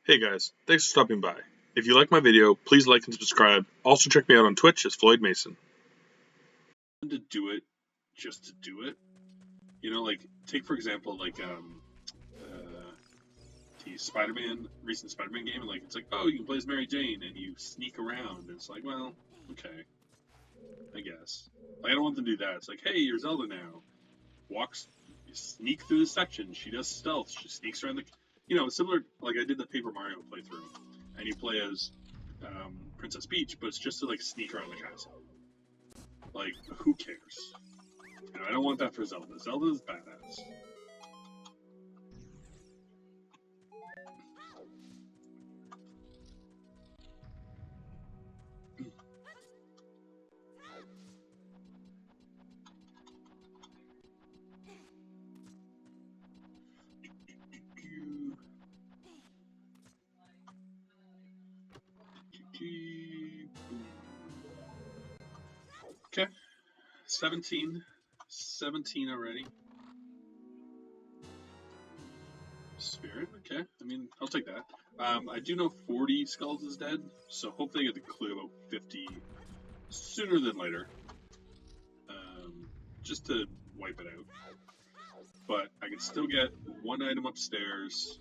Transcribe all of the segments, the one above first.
Hey guys, thanks for stopping by. If you like my video, please like and subscribe. Also check me out on Twitch as Floyd Mason. To do it just to do it. You know, like, take for example, like, the recent Spider-Man game, and like, it's like, oh, you can play as Mary Jane, and you sneak around, and it's like, well, okay, I guess. Like, I don't want them to do that. It's like, hey, you're Zelda now. You sneak through the section, she does stealth, she sneaks around it's similar, like, I did the Paper Mario playthrough, and you play as, Princess Peach, but it's just to, like, sneak around the castle. Like, who cares? You know, I don't want that for Zelda. Zelda's badass. Okay. 17 already. Spirit, okay. I mean, I'll take that. I do know 40 skulls is dead, so hopefully I get to clear about 50 sooner than later. Just to wipe it out. But I can still get one item upstairs,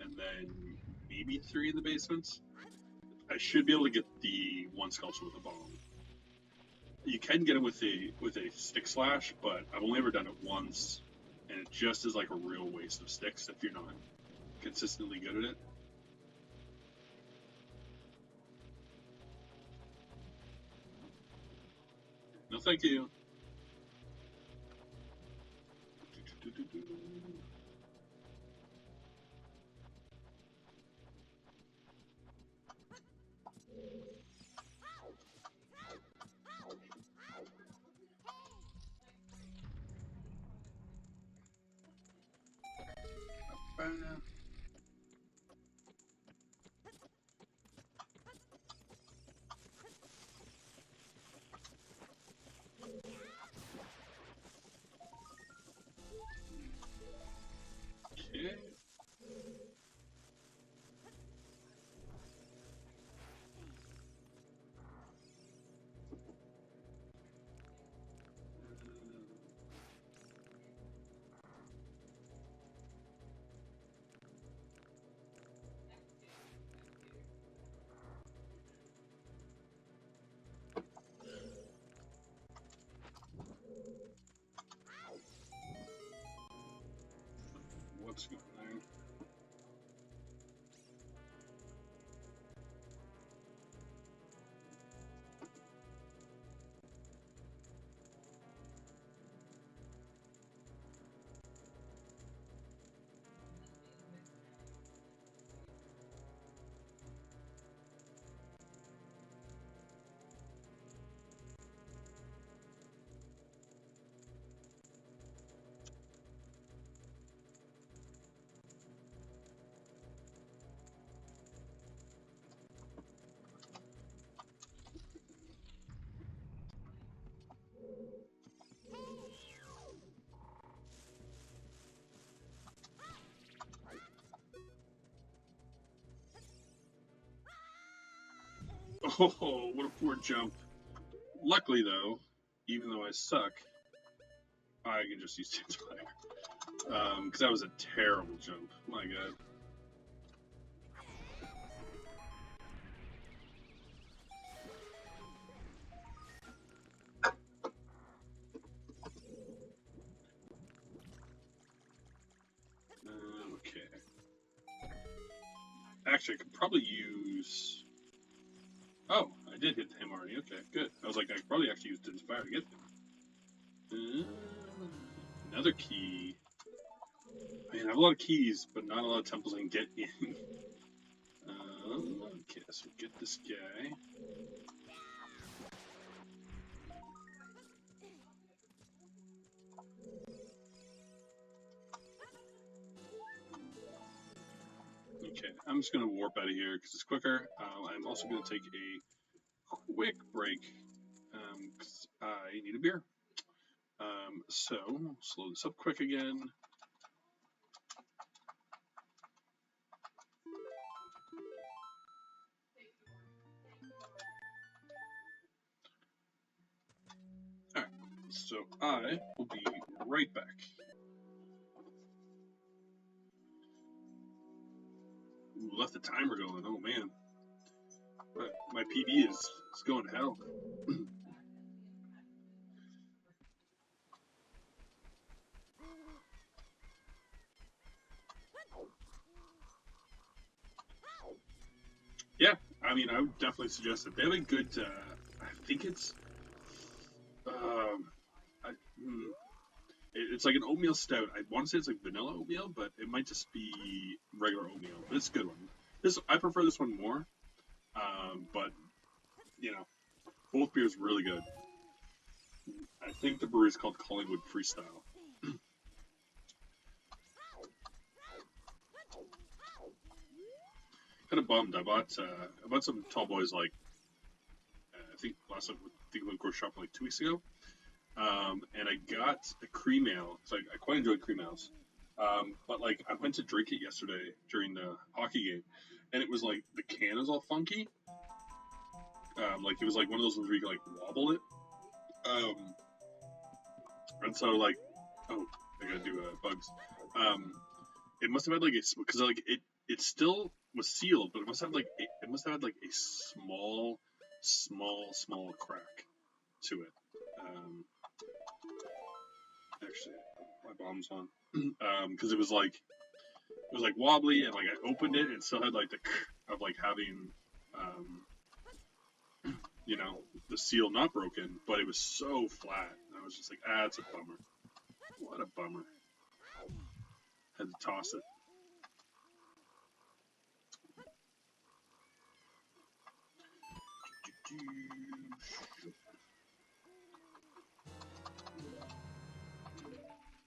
and then maybe 3 in the basement. I should be able to get the one Skulltula with a bomb. You can get it with a stick slash, but I've only ever done it once, and it just is like a real waste of sticks if you're not consistently good at it. No, thank you. Okay. What's going on? Oh, what a poor jump. Luckily, though, even though I suck, I can just use Tintfire. Because that was a terrible jump. My god. Okay. Actually, I could probably use... Oh, I did hit him already. Okay, good. I was like, I could probably actually use Tintfire to get him. Another key. Man, I have a lot of keys, but not a lot of temples I can get in. Okay, so get this guy. Okay, I'm just going to warp out of here because it's quicker. I'm also going to take a quick break because I need a beer. So, slow this up quick again. So I will be right back. Ooh, left the timer going. Oh man, my PB is going to hell. Yeah, I mean, I would definitely suggest it. They have a good. I think it's. I, it's like an oatmeal stout. I want to say it's like vanilla oatmeal, but it might just be regular oatmeal. But it's a good one. I prefer this one more. But you know, both beers really good. I think the brewery is called Collingwood Freestyle. Kind of bummed. I bought some tall boys like I think last time we went grocery shopping like 2 weeks ago. And I got a cream ale. So I quite enjoyed cream ales. But like I went to drink it yesterday during the hockey game, and it was like the can is all funky. Like it was like one of those ones where you can like wobble it. And so like, oh, I gotta do bugs. It must have had like because like it still was sealed, but it must have had like a small crack to it. Actually, my bomb's on. Because it was like wobbly, and like I opened it and it still had like the of like having the seal not broken, but it was so flat. And I was just like, it's a bummer. What a bummer. Had to toss it.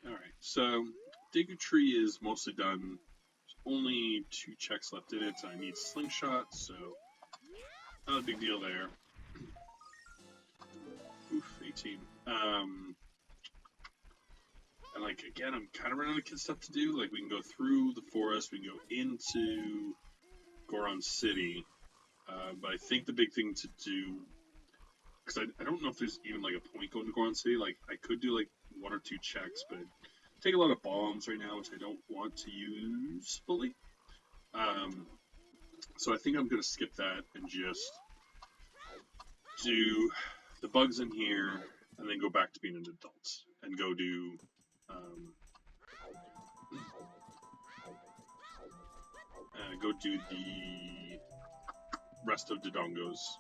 Alright, so Deku Tree is mostly done. There's only 2 checks left in it, so I need Slingshot, so not a big deal there. Oof, 18. And like again, I'm kind of running out of kid stuff to do. Like we can go through the forest, we can go into Goron City, but I think the big thing to do, because I don't know if there's even like a point going to Goron City. Like I could do like 1 or 2 checks, but take a lot of bombs right now, which I don't want to use fully. So I think I'm gonna skip that and just do the bugs in here, and then go back to being an adult and go do. Go do the rest of Dodongos.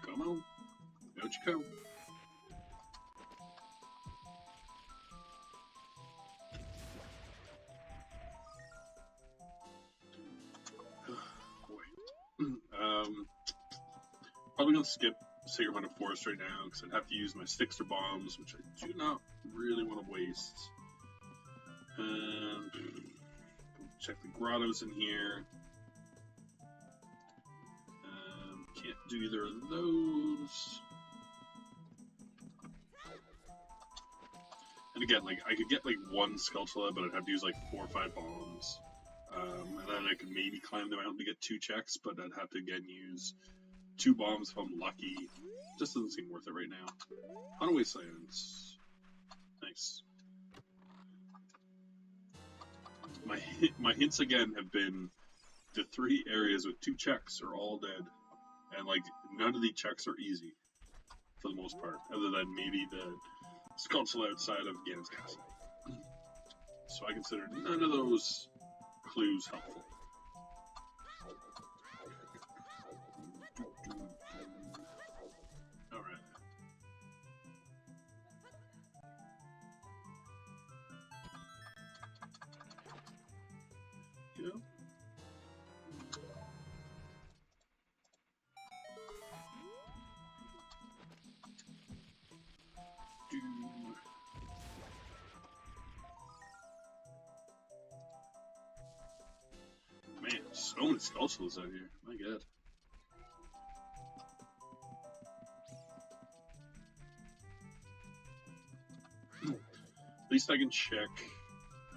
Come on, out you come. Probably gonna skip Sacred Hunter Forest right now because I'd have to use my sticks or bombs, which I do not really want to waste. And check the grottos in here. Can't do either of those. And again, like I could get like 1 Skulltula, but I'd have to use like 4 or 5 bombs. And then I could maybe climb the mountain to get 2 checks, but I'd have to again use 2 bombs if I'm lucky. Just doesn't seem worth it right now. Hunaway Sands. Nice. My hints again have been the 3 areas with 2 checks are all dead. And like none of the checks are easy for the most part, other than maybe the Skulltula outside of Ganon's Castle. So I consider none of those clues helpful. Alright. Yeah. Man, so many Skulltulas out here. My god. At least I can check.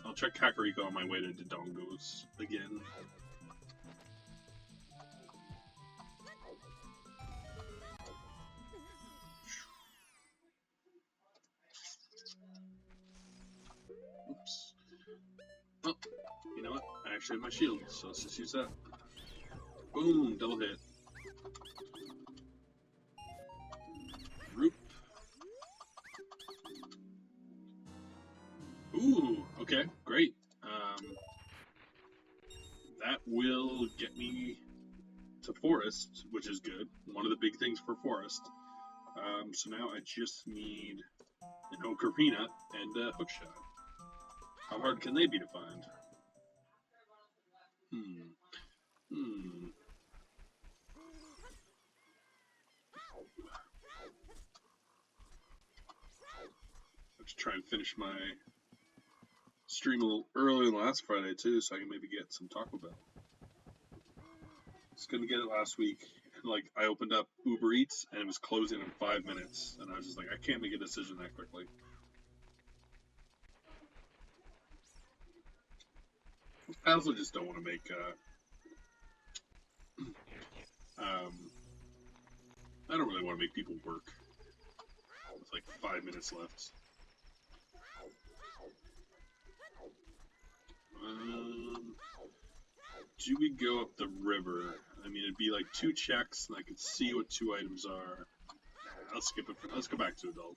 I'll check Kakariko on my way to Dodongo's again. Oops. Oh, you know what? I actually have my shield, so let's just use that. Boom, double hit. Roop. Ooh, okay, great. That will get me to Forest, which is good. One of the big things for Forest. So now I just need an Ocarina and a Hookshot. How hard can they be to find? Let's try and finish my stream a little earlier than last Friday too, so I can maybe get some Taco Bell. I was gonna get it last week, and like I opened up Uber Eats and it was closing in 5 minutes, and I was just like, I can't make a decision that quickly. I also just don't want to make I don't really want to make people work with like 5 minutes left. Do we go up the river? I mean, it'd be like 2 checks, and I could see what 2 items are. I'll skip it. Let's go back to adult.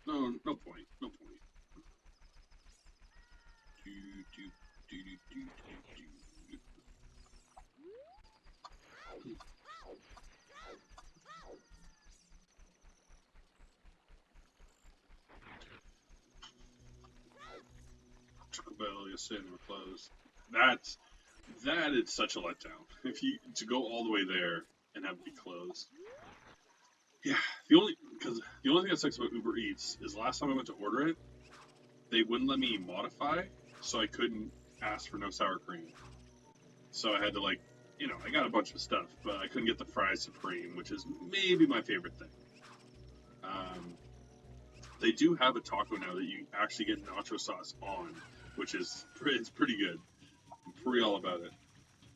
No point. No point. Bell, you're saying we're closed. That is such a letdown. If you to go all the way there and have it be closed. Yeah, the only thing that sucks about Uber Eats is last time I went to order it, they wouldn't let me modify, so I couldn't ask for no sour cream. So I had to like, I got a bunch of stuff, but I couldn't get the fries supreme, which is maybe my favorite thing. They do have a taco now that you actually get nacho sauce on, which is it's pretty good. I'm pretty all about it.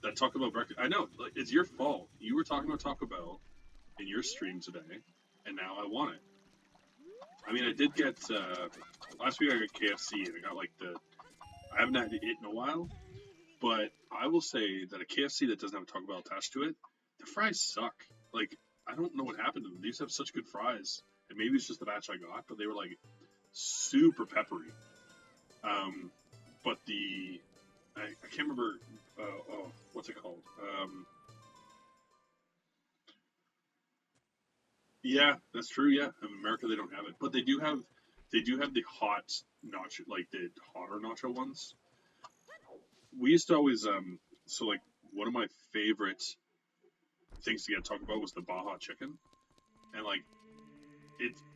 That Taco Bell breakfast, I know, like it's your fault. You were talking about Taco Bell in your stream today, and now I want it. I mean, I did get last week I got KFC, and I got like I haven't had it in a while, but I will say that a KFC that doesn't have a Taco Bell attached to it, the fries suck. Like I don't know what happened to them. They used to have such good fries. And maybe it's just the batch I got, but they were like super peppery. But I can't remember. What's it called? Yeah, that's true. Yeah, in America they don't have it, but they do have the hot nacho, like the hotter nacho ones. We used to always so like one of my favorite things to get talked about was the Baja chicken, and like.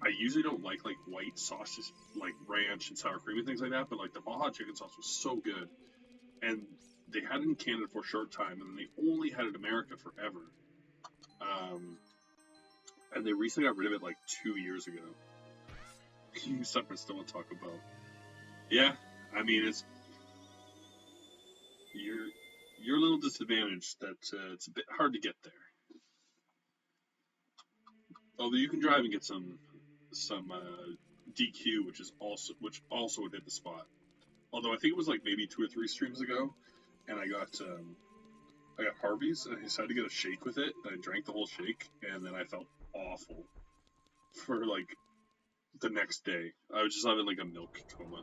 I usually don't like white sauces like ranch and sour cream and things like that, but like the Baja chicken sauce was so good, and they had it in Canada for a short time, and then they only had it in America forever. And they recently got rid of it like 2 years ago. You suffer still to talk about. Yeah, I mean you're a little disadvantaged that it's a bit hard to get there. Although you can drive and get some DQ, which also would hit the spot. Although I think it was like maybe 2 or 3 streams ago, and I got Harvey's, and I decided to get a shake with it, and I drank the whole shake, and then I felt awful for like the next day. I was just having like a milk coma.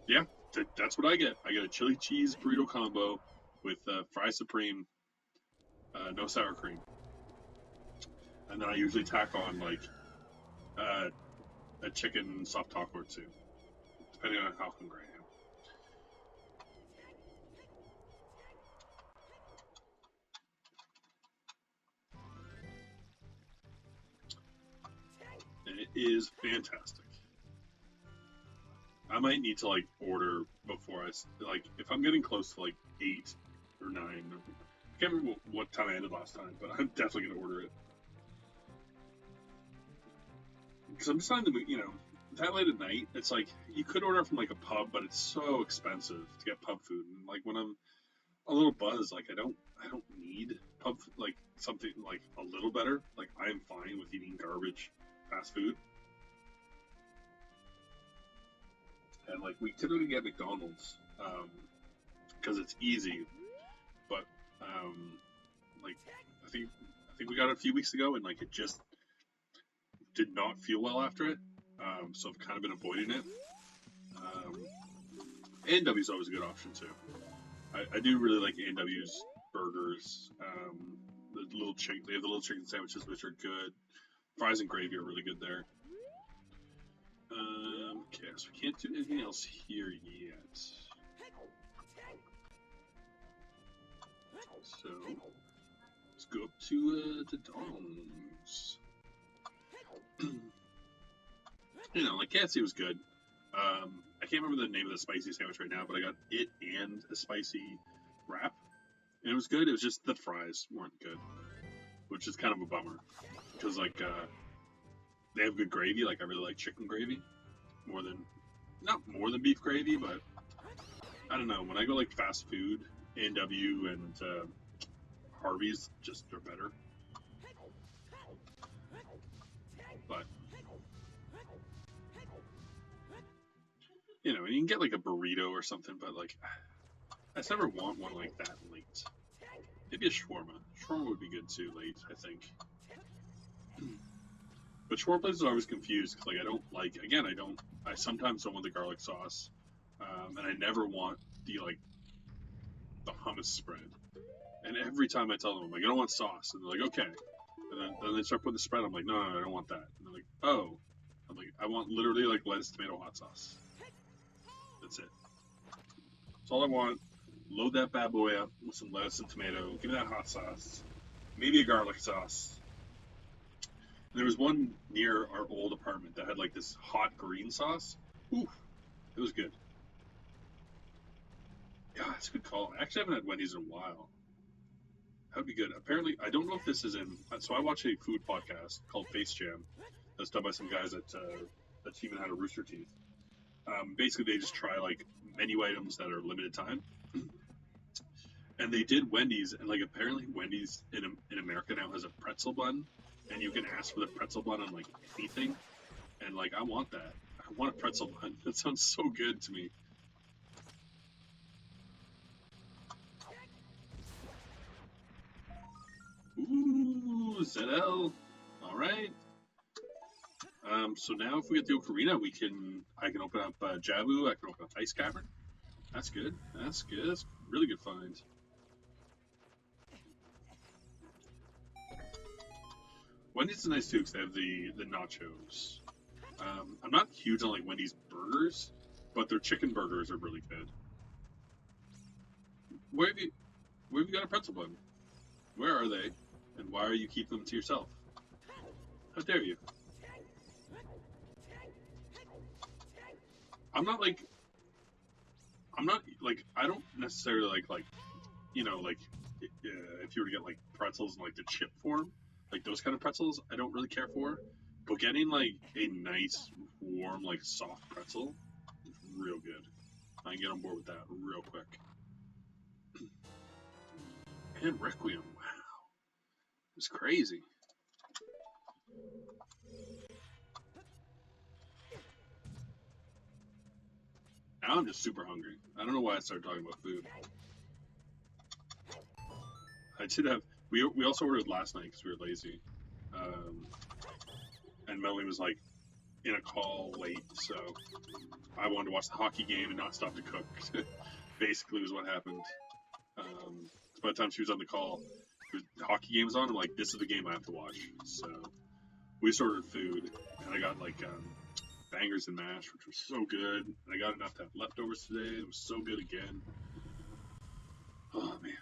Yeah, that's what I get. I get a chili cheese burrito combo with fry supreme, no sour cream. And then I usually tack on like a chicken soft taco or 2, depending on how hungry I am. And it is fantastic. I might need to like order before like if I'm getting close to like 8 or 9. I can't remember what time I ended last time, but I'm definitely gonna order it. because I'm just on the, that late at night, it's like you could order from like a pub, but it's so expensive to get pub food. And like when I'm a little buzzed, like I don't need pub like something like a little better. Like I am fine with eating garbage fast food. And like we typically get McDonald's because it's easy, but like I think we got it a few weeks ago, and like it just did not feel well after it. So I've kind of been avoiding it. A&W is always a good option too. I do really like A&W's burgers. The little chicken, they have the little chicken sandwiches, which are good. Fries and gravy are really good there. Okay, so we can't do anything else here yet. So let's go up to Dodongo's. Like KFC was good. I can't remember the name of the spicy sandwich right now, but I got it and a spicy wrap, and it was good. It was just the fries weren't good, which is kind of a bummer because like they have good gravy. Like I really like chicken gravy not more than beef gravy, but I don't know. When I go like fast food, A&W and Harvey's just are better. But and you can get like a burrito or something, but like I just never want one like that late. Maybe a shawarma. Shawarma would be good too late, I think. But shawarma places are always confused because like I sometimes don't want the garlic sauce, and I never want the hummus spread. And every time I tell them, I'm like, I don't want sauce, and they're like, okay. And then they start putting the spread. I'm like, no, I don't want that. And they're like, oh. I'm like, I want literally like lettuce, tomato, hot sauce. That's it. That's all I want. Load that bad boy up with some lettuce and tomato. Give me that hot sauce. Maybe a garlic sauce. And there was one near our old apartment that had like this hot green sauce. Ooh, it was good. Yeah, it's a good call. I actually haven't had Wendy's in a while. That would be good. Apparently, I don't know if this is in. So I watch a food podcast called Face Jam that's done by some guys that even had a Rooster Teeth. Basically, they just try like menu items that are limited time. And they did Wendy's, and like apparently Wendy's in America now has a pretzel bun, and you can ask for the pretzel bun on like anything. And like I want that. I want a pretzel bun. That sounds so good to me. Ooh, ZL. All right. So now if we get the Ocarina, I can open up Jabu. I can open up Ice Cavern. That's good. That's good. That's a really good find. Wendy's is nice too because they have the nachos. I'm not huge on like Wendy's burgers, but their chicken burgers are really good. Where have you got a pretzel bun? Where are they? And why are you keeping them to yourself? How dare you? I don't necessarily like if you were to get like pretzels in like the chip form, like those kind of pretzels, I don't really care for. But getting like a nice, warm, like soft pretzel is real good. I can get on board with that real quick. And Requiem, wow. It's crazy. Now I'm just super hungry. I don't know why I started talking about food. I did have... We also ordered last night because we were lazy. And Melanie was like in a call late, so I wanted to watch the hockey game and not stop to cook. Basically was what happened. By the time she was on the call, the hockey game was on. I'm like, this is the game I have to watch. So we just ordered food, and I got like bangers and mash, which was so good. And I got enough to have leftovers today. It was so good again. Oh man.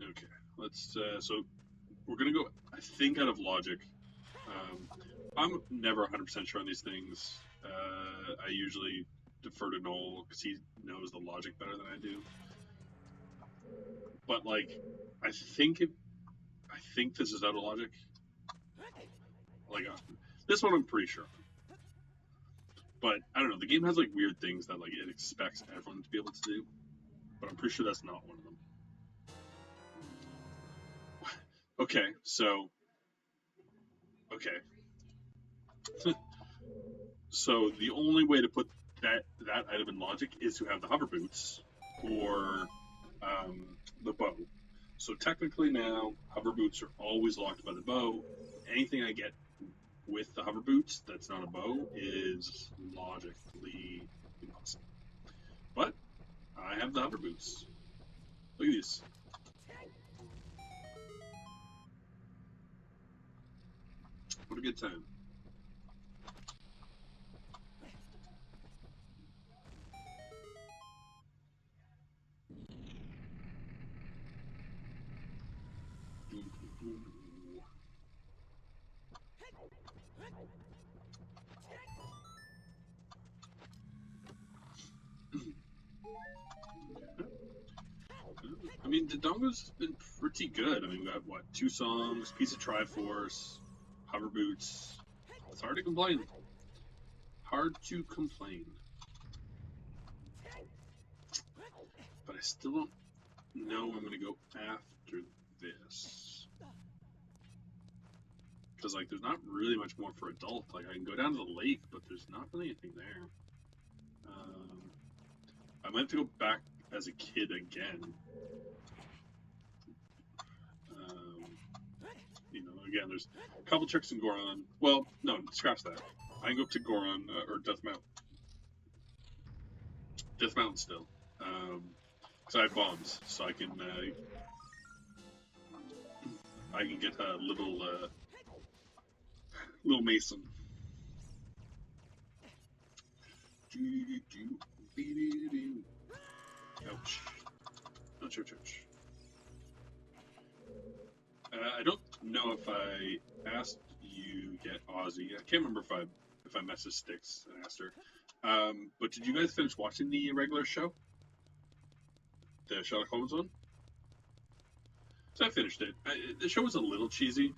Okay, let's. So we're gonna go. I think out of logic. I'm never 100% sure on these things. I usually defer to Noel because he knows the logic better than I do. But like, I think this is out of logic. Like, this one I'm pretty sure. But I don't know. The game has like weird things that like it expects everyone to be able to do. But I'm pretty sure that's not one of them. Okay, so. Okay. So the only way to put that item in logic is to have the hover boots or the bow. So technically now, hover boots are always locked by the bow. Anything I get with the hover boots that's not a bow is logically impossible. But I have the hover boots. Look at these. What a good time. I mean, Dodongo's been pretty good. I mean, we got, what, 2 songs, piece of Triforce, hover boots. It's hard to complain. Hard to complain. But I still don't know I'm going to go after this. Because, like, there's not really much more for adult. Like, I can go down to the lake, but there's not really anything there. I might have to go back as a kid again. You know, again, there's a couple tricks in Goron. Well, no, scratch that. I can go up to Goron, or Death Mountain. Death Mountain still. Because I have bombs, so I can get a little mason. Ouch. Ouch, ouch, ouch. I don't know if I asked you yet, Ozzy. I can't remember if I messaged Styx and asked her. But did you guys finish watching the regular show? The Sherlock Holmes one? So I finished it. The show was a little cheesy.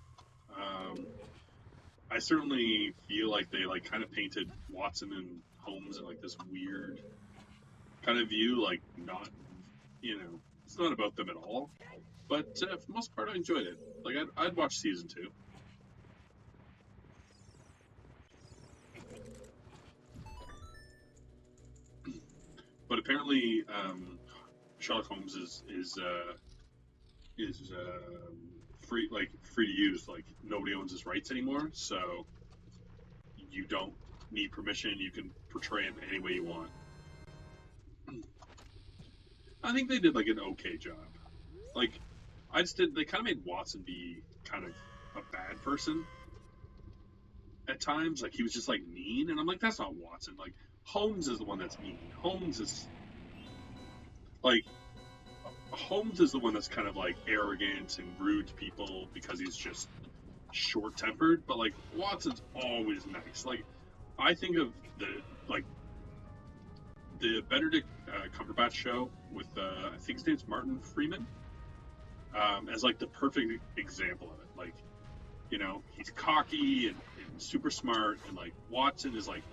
I certainly feel like they like kind of painted Watson and Holmes in like this weird kind of view, like not, you know, it's not about them at all. But for the most part, I enjoyed it. Like I'd watch season 2. But apparently, Sherlock Holmes is free to use. Like nobody owns his rights anymore, so you don't need permission. You can portray him any way you want. I think they did like an okay job. Like they kind of made Watson be kind of a bad person at times. Like he was just like mean, and I'm like, that's not Watson. Like Holmes is the one that's mean. Holmes is the one that's kind of like arrogant and rude to people because he's just short-tempered. But like Watson's always nice. Like I think of the Benedict Cumberbatch show with I think his name's Martin Freeman as like the perfect example of it. Like, you know, he's cocky and super smart, and like Watson is like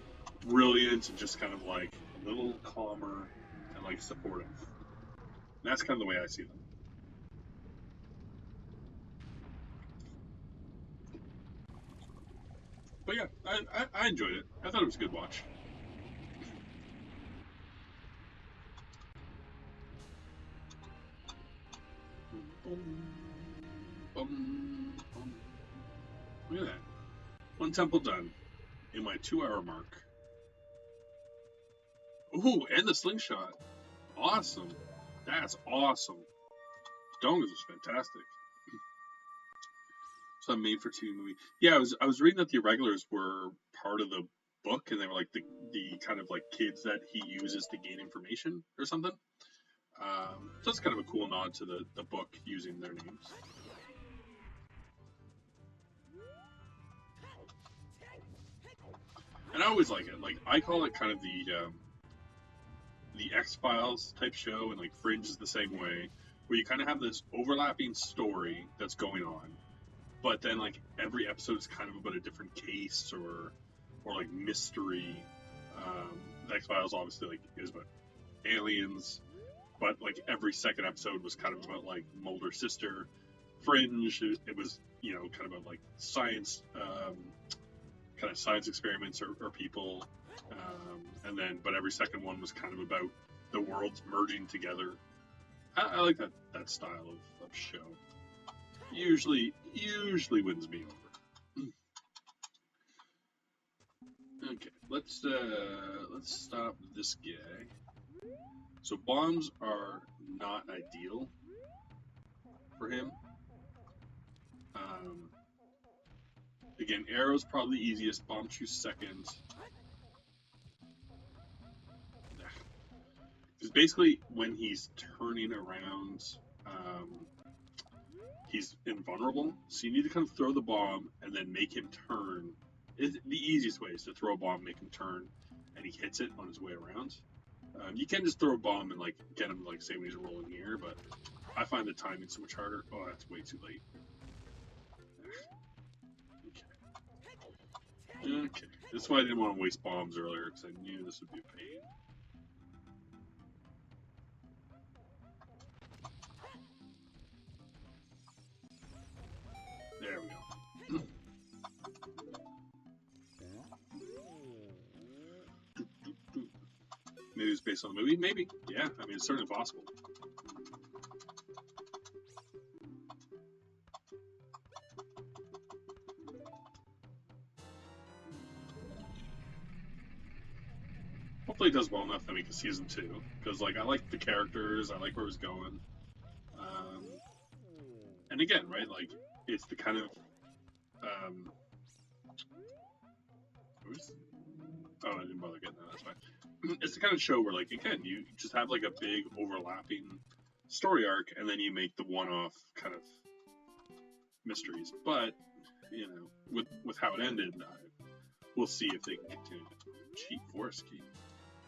brilliant and just kind of like a little calmer and like supportive. And that's kind of the way I see them. But yeah, I enjoyed it. I thought it was a good watch. Look at that. 1 temple done in my 2-hour mark. Ooh, and the slingshot. Awesome. That's awesome. Dodongo was fantastic. So a made-for-TV movie. Yeah, I was reading that the Irregulars were part of the book, and they were like the kind of like kids that he uses to gain information or something. So that's kind of a cool nod to the book using their names. And I always like it. Like I call it kind of the X-Files type show, and like Fringe is the same way, where you kind of have this overlapping story that's going on, but then like every episode is kind of about a different case or like mystery. The X-Files obviously like is about aliens, but like every second episode was kind of about like Mulder's sister. Fringe, it was kind of about like science, kind of science experiments or people, and then but every second one was kind of about the worlds merging together. I like that style of show. Usually wins me over. Okay, let's stop this guy. So bombs are not ideal for him. Again, arrows probably the easiest. Bomb choose second. Because basically, when he's turning around, he's invulnerable. So you need to kind of throw the bomb and then make him turn. The easiest way is to throw a bomb, make him turn, and he hits it on his way around. You can just throw a bomb and like get him like say when he's rolling here, but I find the timing so much harder. Oh, that's way too late. Okay. That's why I didn't want to waste bombs earlier, because I knew this would be a pain. There we go. Maybe it's based on the movie? Maybe. Yeah, I mean, it's certainly possible. Hopefully it does well enough that we can season 2. Because, like, I like the characters, I like where it's going. And again, right, like, it's the kind of, oh, I didn't bother getting that, that's fine. It's the kind of show where, like, again, you just have, like, a big overlapping story arc, and then you make the one-off kind of mysteries. But, with how it ended, we'll see if they can continue. Cheap forest key.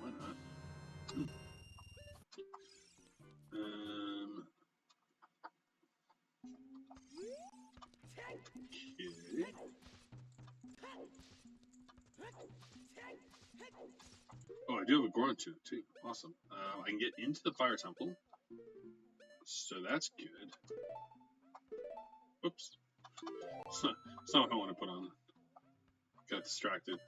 Why not? Okay. Oh, I do have a Goron too. Awesome. I can get into the fire temple, so that's good. Oops. It's not what I want to put on. Got distracted.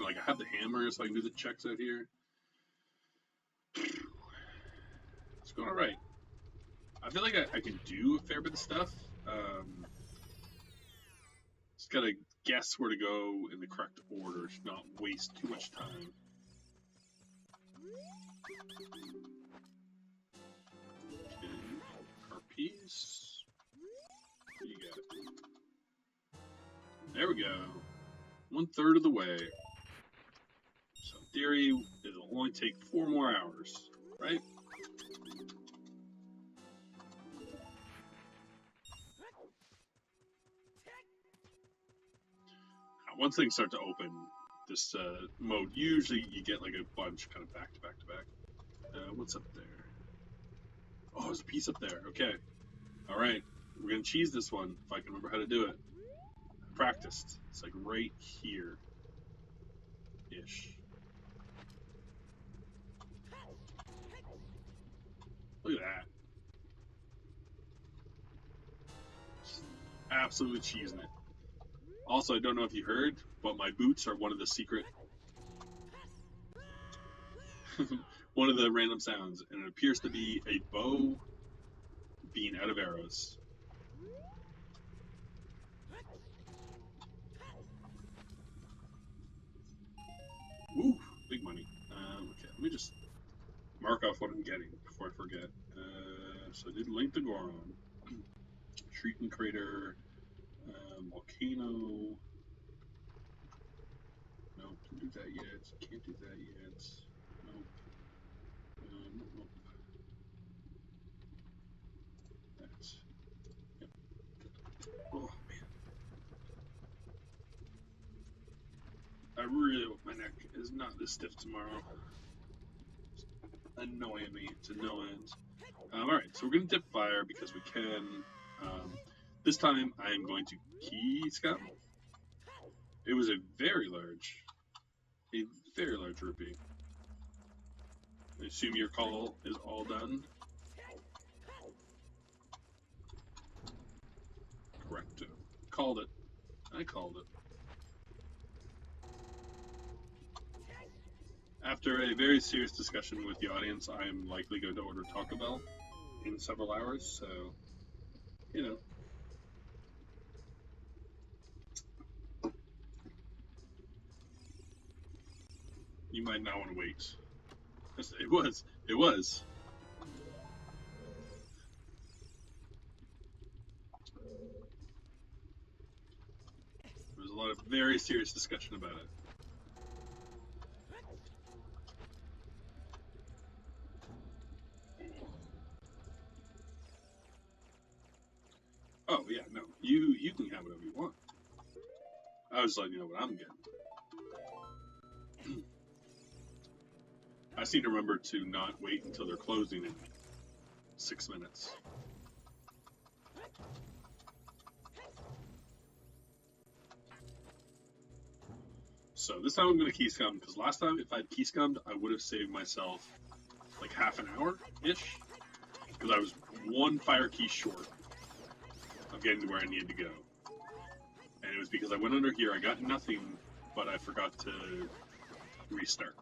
Like, I have the hammer, so I can do the checks out here. It's going alright. I feel like I can do a fair bit of stuff. Just gotta guess where to go in the correct order to not waste too much time. Okay, harpies. You got it. There we go. 1/3 of the way. So in theory, it'll only take 4 more hours, right? Once things start to open, this mode, usually you get like a bunch kind of back to back to back. What's up there? Oh, there's a piece up there. Okay. Alright. We're going to cheese this one, if I can remember how to do it. I practiced. It's like right here. Ish. Look at that. Just absolutely cheesing it. Also, I don't know if you heard, but my boots are one of the secret... one of the random sounds, and it appears to be a bow being out of arrows. Ooh, big money. Okay, let me just mark off what I'm getting before I forget. So I did link the Goron, Shrieking Crater, Volcano. Nope, didn't do that yet. Can't do that yet. Nope. Nope. That. track is not this stiff tomorrow. It's annoying me. It's annoying. Alright, so we're going to dip fire because we can. This time I am going to key scum. It was a very large rupee. I assume your call is all done. Correct. Called it. I called it. After a very serious discussion with the audience, I am likely going to order Taco Bell in several hours, so, you know. You might not want to wait. It was. It was. There was a lot of very serious discussion about it. Oh, yeah, no. You can have whatever you want. I was letting you know what I'm getting. I seem to remember to not wait until they're closing in 6 minutes. So this time I'm going to key scum, because last time if I'd key scummed, I would have saved myself like half an hour-ish, because I was one fire key short of getting to where I needed to go. And it was because I went under here, I got nothing, but I forgot to restart.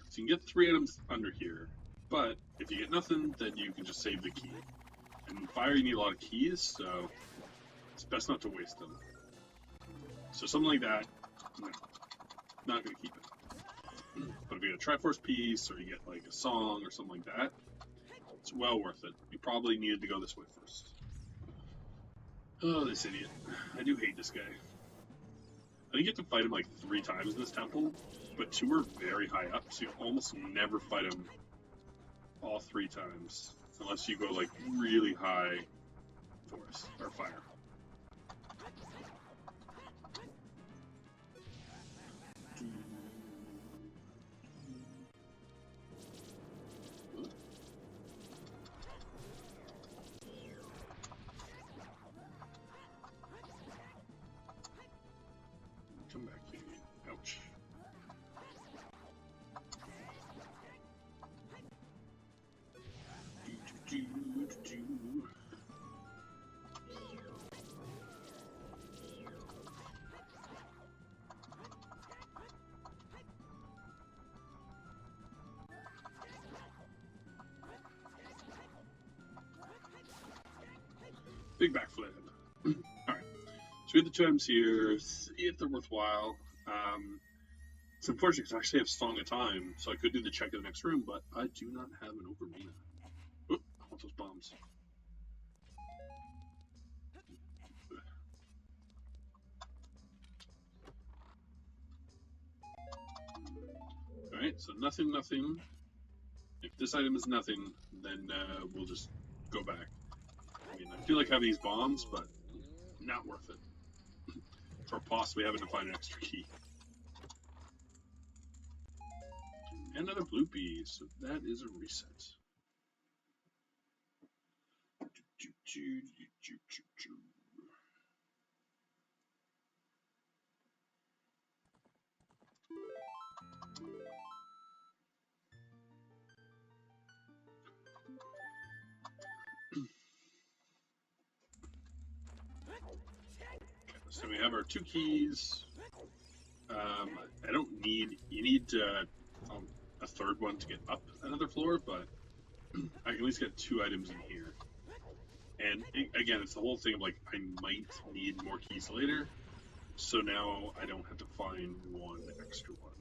So you can get 3 items under here, but if you get nothing, then you can just save the key. And in fire, you need a lot of keys, so it's best not to waste them. So something like that, no, not going to keep it. But if you get a Triforce piece, or you get like a song, or something like that, it's well worth it. You probably needed to go this way first. Oh, this idiot. I do hate this guy. I think you have to fight him like 3 times in this temple, but 2 are very high up, so you almost never fight him all 3 times. Unless you go like really high forest, or fire. Come back here. Ouch. Big backflip. Alright. So we have the 2 items here. See if they're worthwhile. It's unfortunate because I actually have Song of Time, so I could do the check in the next room, but I do not have an Ocarina. Oop, I want those bombs. Alright, so nothing, nothing. If this item is nothing, then we'll just go back. I mean, I feel like having these bombs, but not worth it. For possibly having to find an extra key. And another blue pea, so that is a reset. So we have our 2 keys. I don't need, you need a 3rd one to get up another floor, but I can at least get 2 items in here. And again, it's the whole thing of like, I might need more keys later, so now I don't have to find 1 extra one.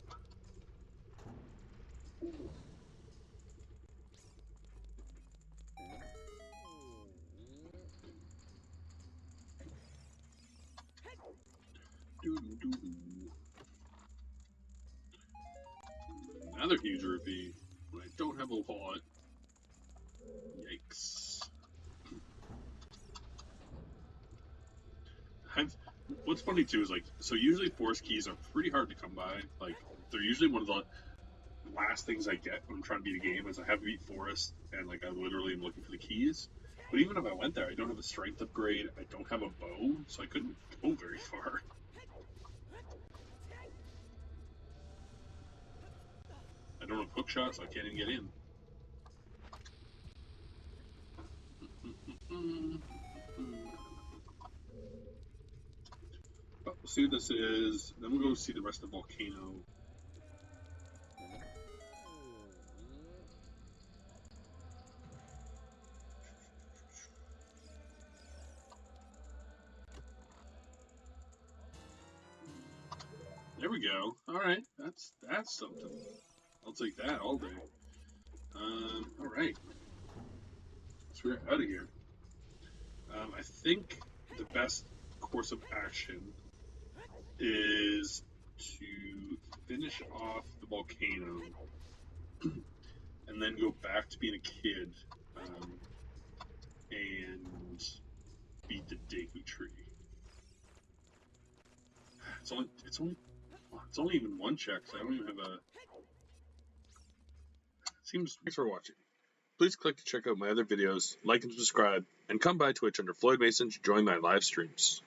Another huge rupee when I don't have a wallet. Yikes. What's funny too is like, so usually forest keys are pretty hard to come by. Like, they're usually one of the last things I get when I'm trying to beat a game is I have to beat forest and like I literally am looking for the keys. But even if I went there, I don't have a strength upgrade, I don't have a bow, so I couldn't go very far. I don't have hook shots, so I can't even get in. But we'll see what this is, then we'll go see the rest of the volcano. There we go. Alright, that's something. I'll take that all day. Alright. So we're out of here. I think the best course of action is to finish off the volcano and then go back to being a kid and beat the Deku Tree. It's only even one check, so I don't even have a. Thanks for watching. Please click to check out my other videos, like and subscribe, and come by Twitch under Floyd Mason to join my live streams.